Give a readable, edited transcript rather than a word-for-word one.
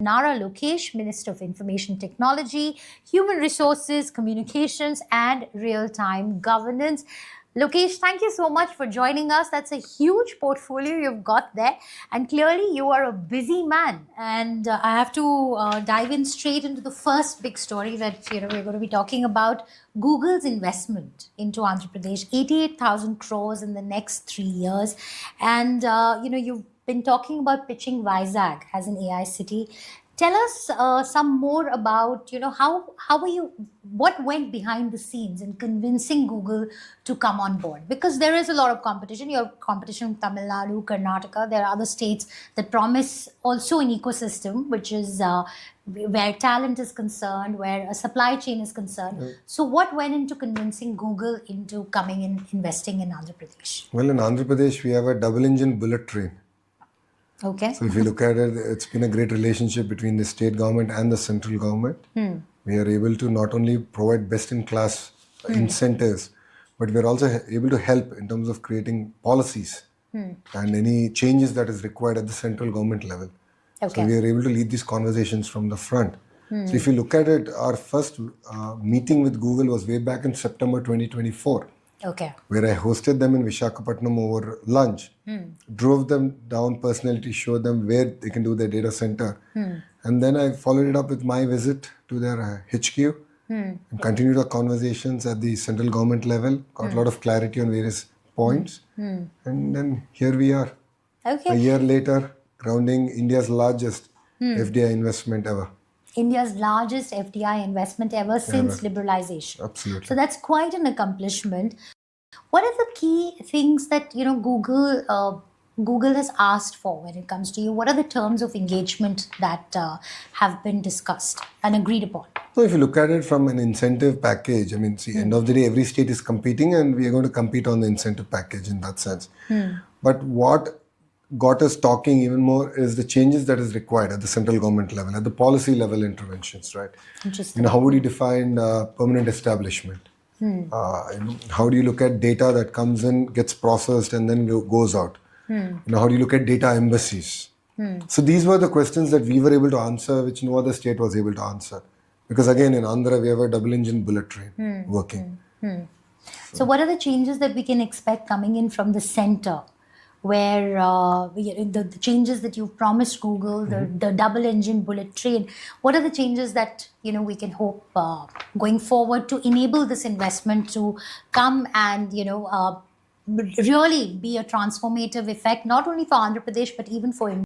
Nara Lokesh, Minister of Information Technology, Human Resources, Communications and Real-Time Governance. Lokesh, thank you so much for joining us. That's a huge portfolio you've got there. And clearly you are a busy man. And I have to dive in straight into the first big story that we're going to be talking about. Google's investment into Andhra Pradesh, 88,000 crores in the next 3 years. And, you've been talking about pitching Vizag as an AI city. Tell us some more about, what went behind the scenes in convincing Google to come on board? Because there is a lot of competition. You have competition with Tamil Nadu, Karnataka. There are other states that promise also an ecosystem, which is where talent is concerned, where a supply chain is concerned. Mm. So what went into convincing Google into coming and investing in Andhra Pradesh? Well, in Andhra Pradesh, we have a double-engine bullet train. Okay. So if you look at it, it's been a great relationship between the state government and the central government. We are able to not only provide best-in-class incentives, but we're also able to help in terms of creating policies and any changes that is required at the central government level. Okay. So we are able to lead these conversations from the front. So if you look at it, our first meeting with Google was way back in September 2024. Okay. Where I hosted them in Visakhapatnam over lunch, drove them down personally to show them where they can do their data center. And then I followed it up with my visit to their HQ and continued our conversations at the central government level, got a lot of clarity on various points. And then here we are, a year later, grounding India's largest FDI investment ever. India's largest FDI investment ever since liberalization. Absolutely. So that's quite an accomplishment. What are the key things that Google has asked for when it comes to you? What are the terms of engagement that have been discussed and agreed upon? So if you look at it from an incentive package, end of the day, every state is competing and we are going to compete on the incentive package in that sense. But what got us talking even more is the changes that is required at the central government level, at the policy level interventions, right? Interesting. How would you define permanent establishment? How do you look at data that comes in, gets processed and then goes out? How do you look at data embassies? So these were the questions that we were able to answer, which no other state was able to answer. Because again, in Andhra, we have a double-engine bullet train working. So what are the changes that we can expect coming in from the center? Where the changes that you've promised Google, the double-engine bullet train, what are the changes that we can hope going forward to enable this investment to come and really be a transformative effect, not only for Andhra Pradesh but even for India?